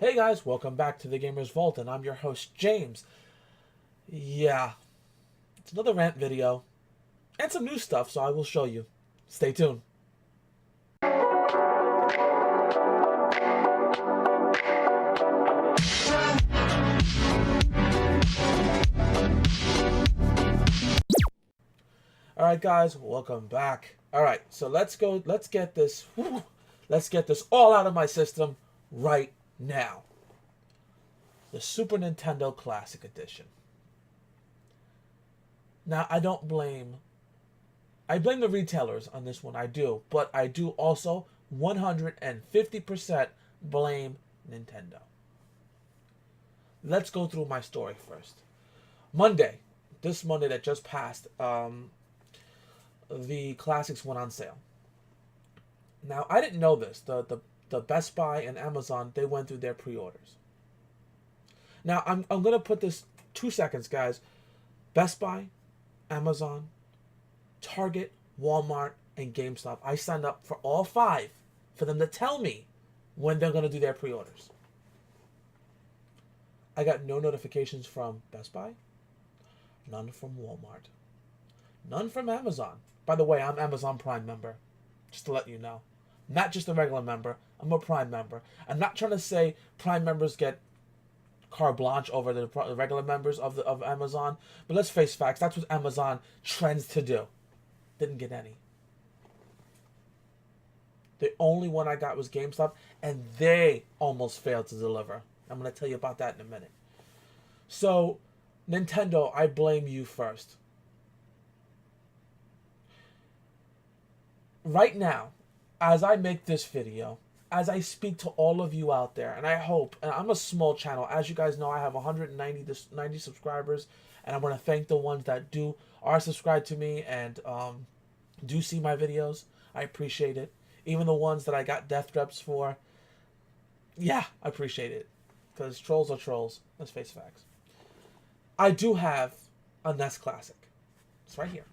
Hey guys, welcome back to the Gamers Vault, and I'm your host, James. Yeah, it's another rant video, and some new stuff, so I will show you. Stay tuned. Alright guys, welcome back. Alright, so let's get this all out of my system right now. The Super Nintendo Classic Edition. Now, I blame the retailers on this one, I do, but I do also 150% blame Nintendo. Let's go through my story first. This Monday that just passed, the classics went on sale. Now, I didn't know this. The Best Buy and Amazon, they went through their pre-orders. Now, I'm going to put this 2 seconds, guys. Best Buy, Amazon, Target, Walmart, and GameStop. I signed up for all 5 for them to tell me when they're going to do their pre-orders. I got no notifications from Best Buy, none from Walmart, none from Amazon. By the way, I'm Amazon Prime member, just to let you know. Not just a regular member, I'm a Prime member. I'm not trying to say Prime members get carte blanche over the regular members of Amazon, but let's face facts, that's what Amazon trends to do. Didn't get any. The only one I got was GameStop, and they almost failed to deliver. I'm going to tell you about that in a minute. So, Nintendo, I blame you first. Right now, as I make this video, as I speak to all of you out there, and I hope, and I'm a small channel, as you guys know, I have 190 subscribers, and I want to thank the ones that are subscribed to me and do see my videos. I appreciate it. Even the ones that I got death threats for, yeah, I appreciate it. Because trolls are trolls. Let's face facts. I do have a NES Classic. It's right here.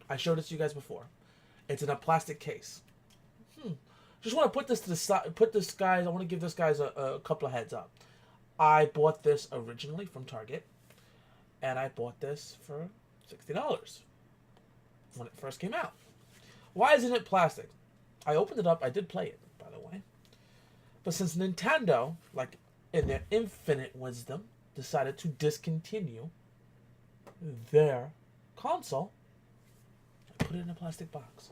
I showed it to you guys before. It's in a plastic case. Just want to put this to the side. I want to give this guys a couple of heads up. I bought this originally from Target, and I bought this for $60 when it first came out. Why isn't it plastic? I opened it up. I did play it, by the way. But since Nintendo, like in their infinite wisdom, decided to discontinue their console, I put it in a plastic box.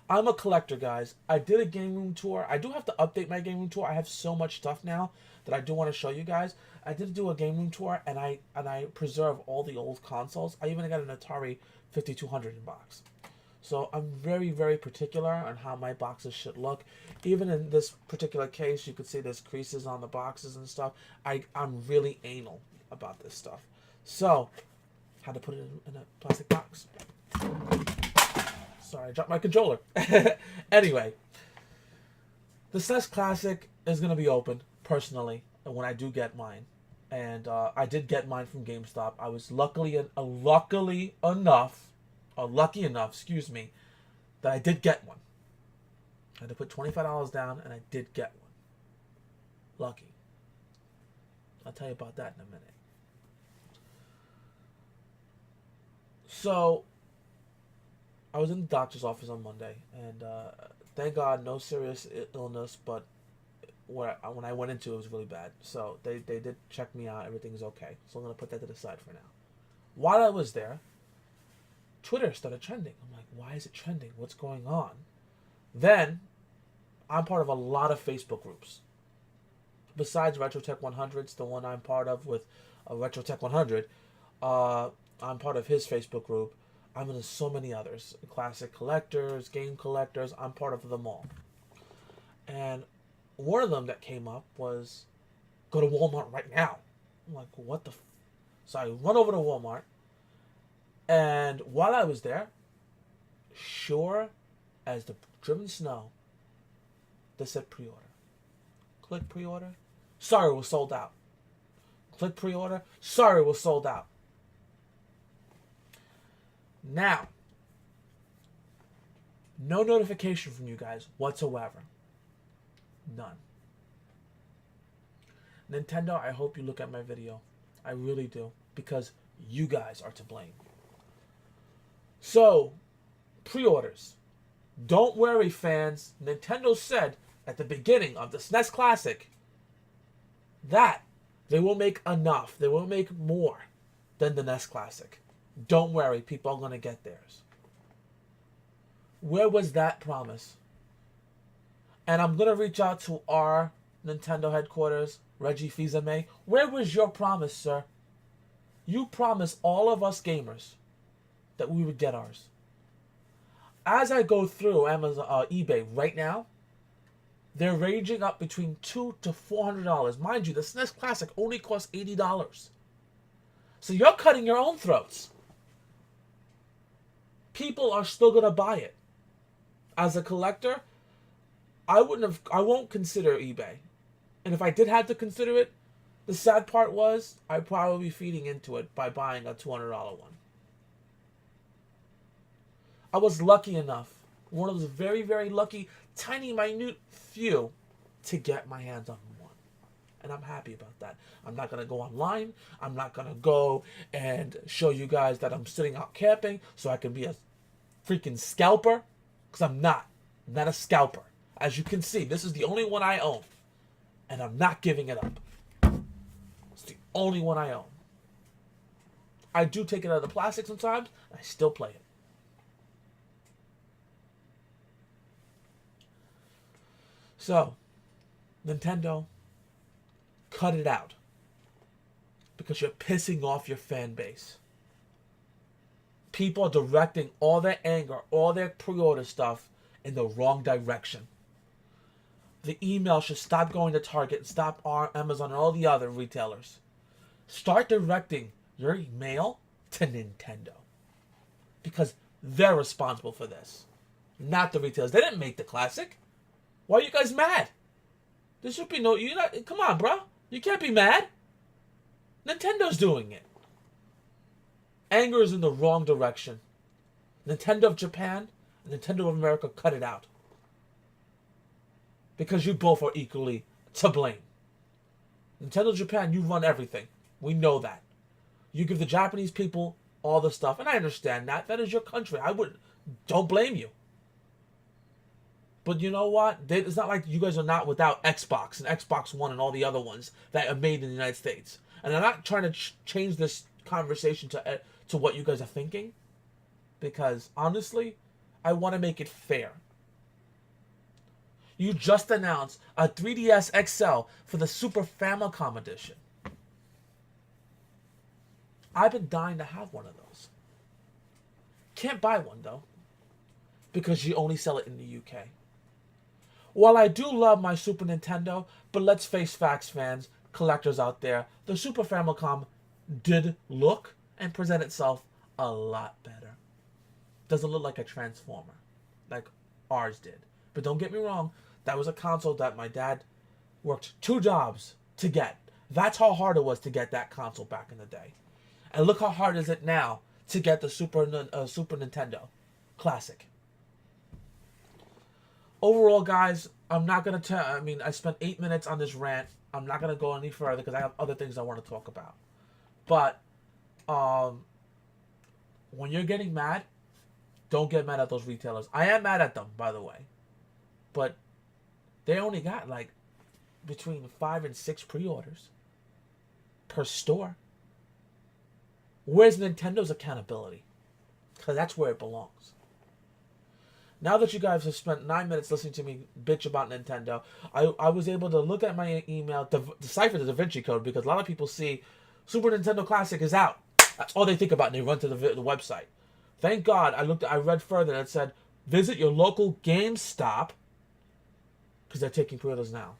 I'm a collector, guys. I did a game room tour. I do have to update my game room tour. I have so much stuff now that I do want to show you guys. I did do a game room tour, and I preserve all the old consoles. I even got an Atari 5200 in box. So I'm very, very particular on how my boxes should look. Even in this particular case, you could see there's creases on the boxes and stuff. I'm really anal about this stuff. So, had to put it in a plastic box. Sorry, I dropped my controller. Anyway, the Snes Classic is going to be open, personally, when I do get mine. And I did get mine from GameStop. I was lucky enough, that I did get one. I had to put $25 down, and I did get one. Lucky. I'll tell you about that in a minute. So, I was in the doctor's office on Monday, and thank God, no serious illness, but when I went into it was really bad. So they did check me out. Everything's okay. So I'm going to put that to the side for now. While I was there, Twitter started trending. I'm like, why is it trending? What's going on? Then, I'm part of a lot of Facebook groups. Besides RetroTech 100's, the one I'm part of with RetroTech 100, I'm part of his Facebook group. I'm in so many others. Classic collectors, game collectors. I'm part of them all. And one of them that came up was, go to Walmart right now. I'm like, what the So I run over to Walmart. And while I was there, sure as the driven snow, they said pre-order. Click pre-order. Sorry, we're sold out. Click pre-order. Sorry, we're sold out. Now, no notification from you guys whatsoever. None. Nintendo, I hope you look at my video. I really do. Because you guys are to blame. So, pre-orders. Don't worry, fans. Nintendo said at the beginning of the Snes Classic that they will make enough. They will make more than the NES Classic. Don't worry, people are going to get theirs. Where was that promise? And I'm going to reach out to our Nintendo headquarters, Reggie Fils-aime. Where was your promise, sir? You promised all of us gamers that we would get ours. As I go through Amazon, eBay right now, they're ranging up between $200 to $400. Mind you, the SNES Classic only costs $80. So you're cutting your own throats. People are still gonna buy it. As a collector, I won't consider eBay. And if I did have to consider it, the sad part was I'd probably be feeding into it by buying a $200 one. I was lucky enough, one of those very, very lucky, tiny, minute few, to get my hands on one. And I'm happy about that. I'm not going to go online. I'm not going to go and show you guys that I'm sitting out camping so I can be a freaking scalper. Because I'm not. I'm not a scalper. As you can see, this is the only one I own. And I'm not giving it up. It's the only one I own. I do take it out of the plastic sometimes. And I still play it. So, Nintendo, cut it out. Because you're pissing off your fan base. People are directing all their anger, all their pre-order stuff in the wrong direction. The email should stop going to Target and stop Amazon and all the other retailers. Start directing your email to Nintendo. Because they're responsible for this. Not the retailers. They didn't make the classic. Why are you guys mad? There should be no... Come on, bro. You can't be mad. Nintendo's doing it. Anger is in the wrong direction. Nintendo of Japan and Nintendo of America, cut it out. Because you both are equally to blame. Nintendo Japan, you run everything. We know that. You give the Japanese people all the stuff, and I understand that. That is your country. Don't blame you. But you know what? It's not like you guys are not without Xbox and Xbox One and all the other ones that are made in the United States. And I'm not trying to change this conversation to what you guys are thinking. Because, honestly, I want to make it fair. You just announced a 3DS XL for the Super Famicom Edition. I've been dying to have one of those. Can't buy one, though. Because you only sell it in the UK. While I do love my Super Nintendo, but let's face facts, fans, collectors out there, the Super Famicom did look and present itself a lot better. Doesn't look like a Transformer, like ours did. But don't get me wrong, that was a console that my dad worked 2 jobs to get. That's how hard it was to get that console back in the day. And look how hard is it now to get the Super Nintendo Classic. Overall, guys, I'm not going to I spent 8 minutes on this rant. I'm not going to go any further because I have other things I want to talk about. But, when you're getting mad, don't get mad at those retailers. I am mad at them, by the way. But they only got, like, between 5 and 6 pre-orders per store. Where's Nintendo's accountability? Because that's where it belongs. Now that you guys have spent 9 minutes listening to me bitch about Nintendo, I was able to look at my email, decipher the Da Vinci Code, because a lot of people see Super Nintendo Classic is out. That's all they think about, and they run to the website. Thank God I read further and it said, visit your local GameStop, because they're taking pre-orders now.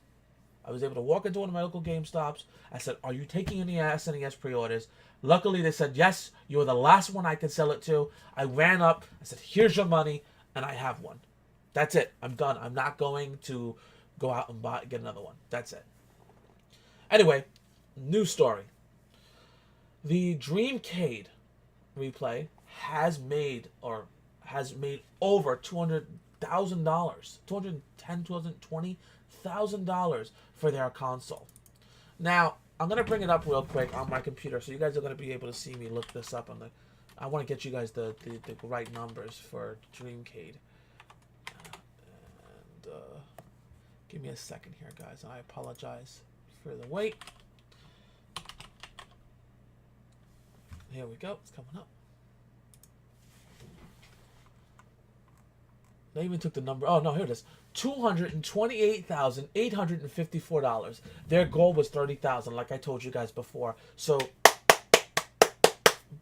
I was able to walk into one of my local GameStops. I said, are you taking any SNES pre-orders? Luckily, they said, yes, you were the last one I could sell it to. I ran up. I said, here's your money. And I have one. That's it. I'm done. I'm not going to go out and get another one. That's it. Anyway, new story. The Dreamcade replay has made over $200,000, $210,000, $220,000 for their console. Now, I'm going to bring it up real quick on my computer, so you guys are going to be able to see me look this up. I want to get you guys the right numbers for Dreamcade. And give me a second here, guys. I apologize for the wait. Here we go. It's coming up. They even took the number. Oh, no, here it is. $228,854. Their goal was $30,000, like I told you guys before. So,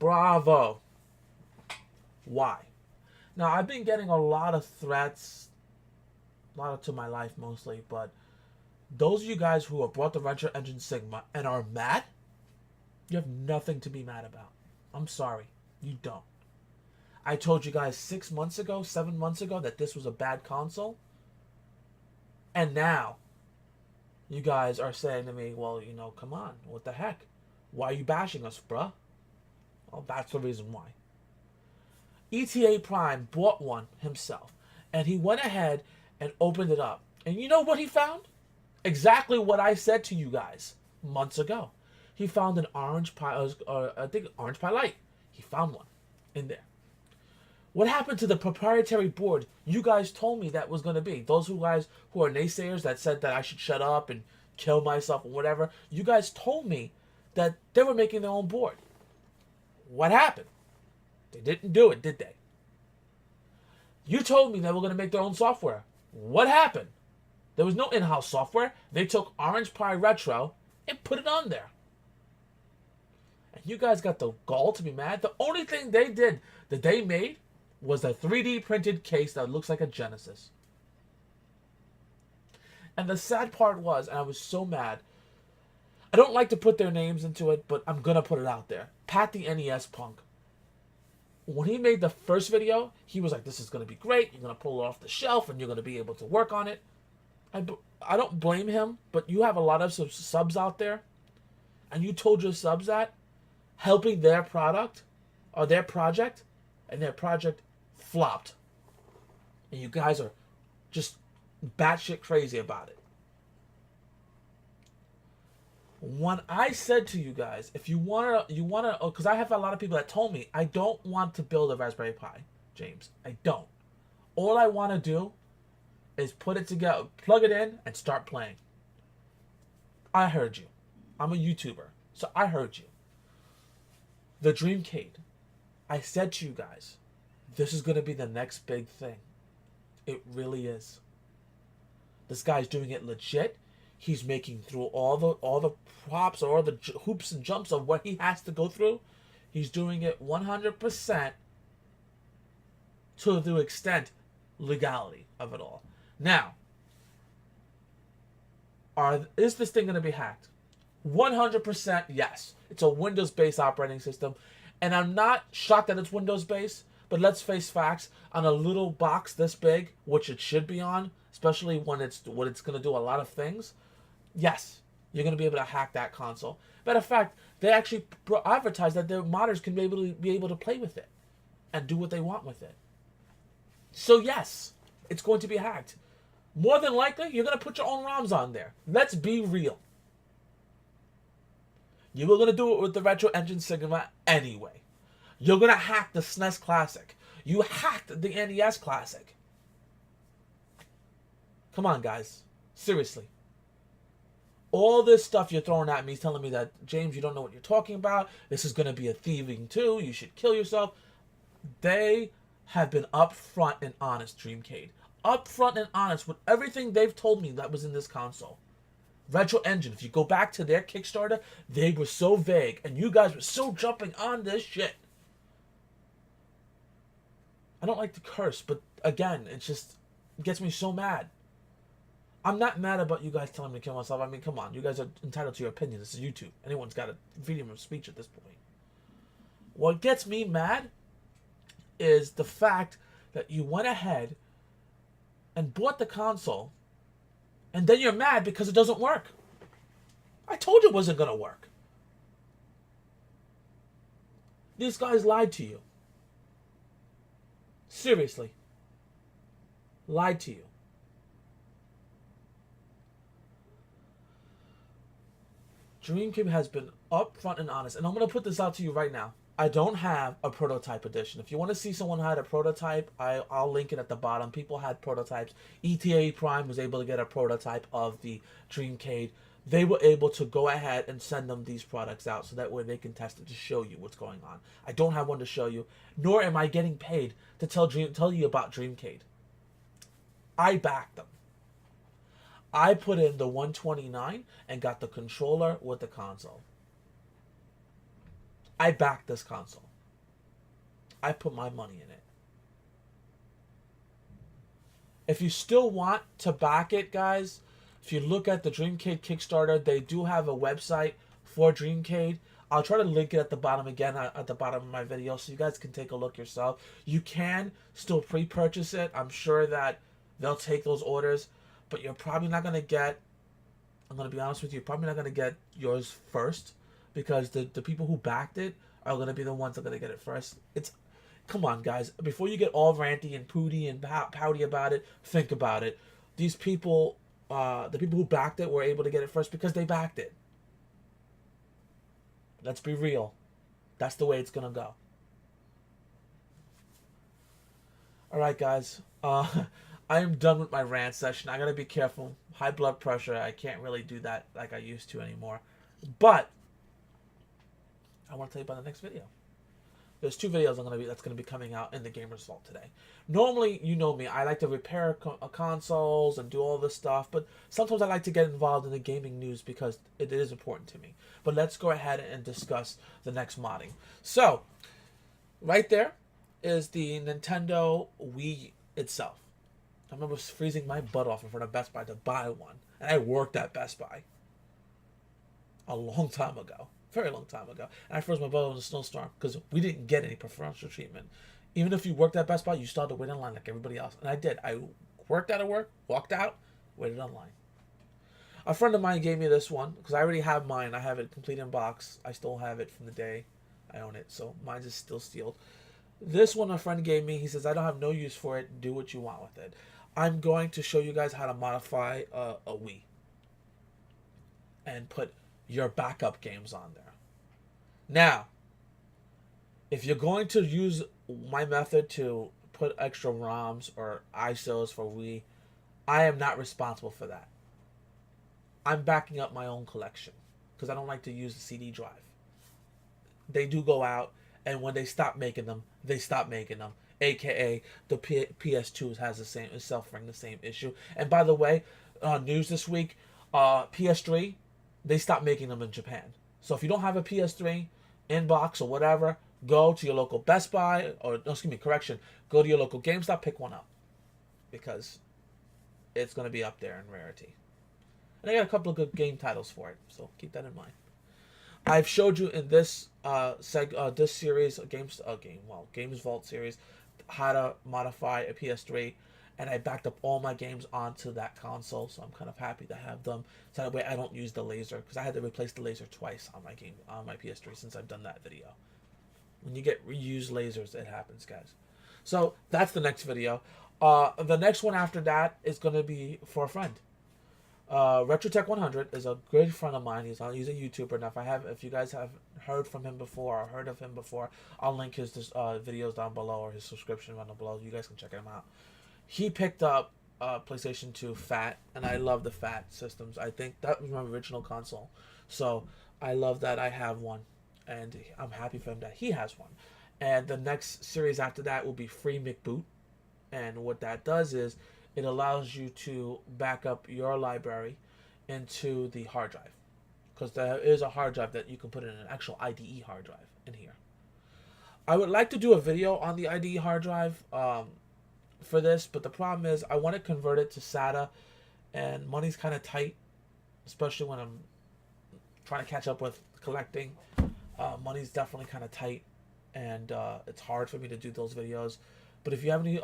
bravo. Why? Now, I've been getting a lot of threats, a lot to my life mostly, but those of you guys who have bought the Retro Engine Sigma and are mad, you have nothing to be mad about. I'm sorry. You don't. I told you guys 6 months ago, 7 months ago that this was a bad console. And now, you guys are saying to me, well, you know, come on, what the heck? Why are you bashing us, bruh? Well, that's the reason why. ETA Prime bought one himself. And he went ahead and opened it up. And you know what he found? Exactly what I said to you guys months ago. He found an Orange Pi, I think Orange Pi Lite. He found one in there. What happened to the proprietary board you guys told me that was going to be? Those guys who are naysayers that said that I should shut up and kill myself or whatever, you guys told me that they were making their own board. What happened? They didn't do it, did they? You told me they were going to make their own software. What happened? There was no in-house software. They took Orange Pi Retro and put it on there. And you guys got the gall to be mad? The only thing they did that they made was a 3D printed case that looks like a Genesis. And the sad part was, and I was so mad, I don't like to put their names into it, but I'm going to put it out there. Pat the NES punk. When he made the first video, he was like, this is going to be great. You're going to pull it off the shelf and you're going to be able to work on it. I don't blame him, but you have a lot of subs out there. And you told your subs that helping their product or their project, and their project flopped. And you guys are just batshit crazy about it. When I said to you guys, if you wanna, because I have a lot of people that told me I don't want to build a Raspberry Pi, James. I don't. All I want to do is put it together, plug it in, and start playing. I heard you. I'm a YouTuber, so I heard you. The Dreamcade. I said to you guys, this is going to be the next big thing. It really is. This guy's doing it legit. He's making through all the props, or all the hoops and jumps of what he has to go through. He's doing it 100% to the extent legality of it all. Now, is this thing going to be hacked? 100% yes. It's a Windows-based operating system. And I'm not shocked that it's Windows-based, but let's face facts. On a little box this big, which it should be on, especially when it's going to do a lot of things, yes, you're going to be able to hack that console. Matter of fact, they actually advertise that their modders can be able to play with it and do what they want with it. So yes, it's going to be hacked. More than likely, you're going to put your own ROMs on there. Let's be real. You were going to do it with the Retro Engine Sigma anyway. You're going to hack the Snes Classic. You hacked the NES Classic. Come on, guys. Seriously. All this stuff you're throwing at me is telling me that, James, you don't know what you're talking about. This is going to be a thieving too. You should kill yourself. They have been upfront and honest, Dreamcade. Upfront and honest with everything they've told me that was in this console. Retro Engine, if you go back to their Kickstarter, they were so vague, and you guys were so jumping on this shit. I don't like to curse, but again, it gets me so mad. I'm not mad about you guys telling me to kill myself. I mean, come on. You guys are entitled to your opinion. This is YouTube. Anyone's got a freedom of speech at this point. What gets me mad is the fact that you went ahead and bought the console, and then you're mad because it doesn't work. I told you it wasn't going to work. These guys lied to you. Seriously. Lied to you. Dreamcube has been upfront and honest, and I'm gonna put this out to you right now. I don't have a prototype edition. If you want to see someone had a prototype, I'll link it at the bottom. People had prototypes. ETA Prime was able to get a prototype of the Dreamcade. They were able to go ahead and send them these products out so that way they can test it to show you what's going on. I don't have one to show you, nor am I getting paid to tell you about Dreamcade. I backed them. I put in the 129 and got the controller with the console. I backed this console. I put my money in it. If you still want to back it, guys, if you look at the Dreamcade Kickstarter, they do have a website for Dreamcade. I'll try to link it at the bottom again, at the bottom of my video, so you guys can take a look yourself. You can still pre-purchase it. I'm sure that they'll take those orders, but you're probably not going to get, I'm going to be honest with you, you're probably not going to get yours first, because the people who backed it are going to be the ones that are going to get it first. Come on, guys. Before you get all ranty and pooty and pouty about it, think about it. These people, the people who backed it were able to get it first because they backed it. Let's be real. That's the way it's going to go. Alright, guys. I am done with my rant session. I got to be careful. High blood pressure. I can't really do that like I used to anymore. But I want to tell you about the next video. There's two videos that's gonna be coming out in the Gamer's Vault today. Normally, you know me, I like to repair consoles and do all this stuff, but sometimes I like to get involved in the gaming news because it is important to me. But let's go ahead and discuss the next modding. So, right there is the Nintendo Wii itself. I remember freezing my butt off in front of Best Buy to buy one, and I worked at Best Buy a long time ago. Very long time ago. And I froze my butt in a snowstorm because we didn't get any preferential treatment. Even if you worked at Best Buy, you still had to wait in line like everybody else. And I did. I worked out of work, walked out, waited online. A friend of mine gave me this one because I already have mine. I have it complete in box. I still have it from the day I own it. So mine is still sealed. This one a friend gave me. He says, I don't have no use for it. Do what you want with it. I'm going to show you guys how to modify a Wii. And put your backup games on there. Now, if you're going to use my method to put extra ROMs or ISOs for Wii, I am not responsible for that. I'm backing up my own collection because I don't like to use the CD drive. They do go out, and when they stop making them, they stop making them. AKA the PS2 is suffering the same issue. And by the way, news this week, PS3, they stopped making them in Japan. So if you don't have a PS3 in box or whatever, go to your local Best Buy, or go to your local GameStop, pick one up. Because it's going to be up there in rarity. And I got a couple of good game titles for it, so keep that in mind. I've showed you in this this series, Games Vault series, how to modify a PS3. And I backed up all my games onto that console, so I'm kind of happy to have them. So that way I don't use the laser, because I had to replace the laser twice on my PS3 since I've done that video. When you get reused lasers, it happens, guys. So that's the next video. The next one after that is going to be for a friend. RetroTech 100 is a good friend of mine. He's a YouTuber. And if you guys have heard from him before or heard of him before, I'll link his videos down below, or his subscription down below. You guys can check him out. He picked up PlayStation 2 Fat, and I love the Fat systems. I think that was my original console. So I love that I have one, and I'm happy for him that he has one. And the next series after that will be Free McBoot. And what that does is it allows you to back up your library into the hard drive. Because there is a hard drive that you can put in an actual IDE hard drive in here. I would like to do a video on the IDE hard drive for this, but the problem is I want to convert it to SATA, and money's kind of tight, especially when I'm trying to catch up with collecting. Money's definitely kind of tight, and it's hard for me to do those videos. But if you have any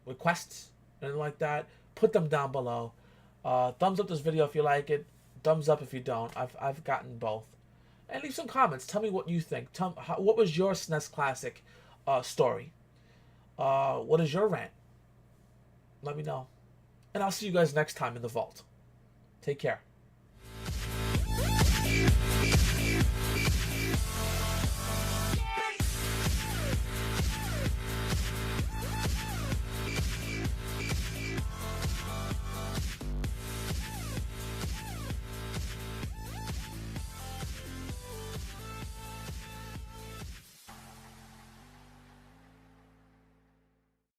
requests, anything like that, put them down below. Thumbs up this video if you like it. Thumbs up if you don't. I've gotten both. And leave some comments. Tell me what you think. What was your SNES Classic story? What is your rant? Let me know. And I'll see you guys next time in the vault. Take care.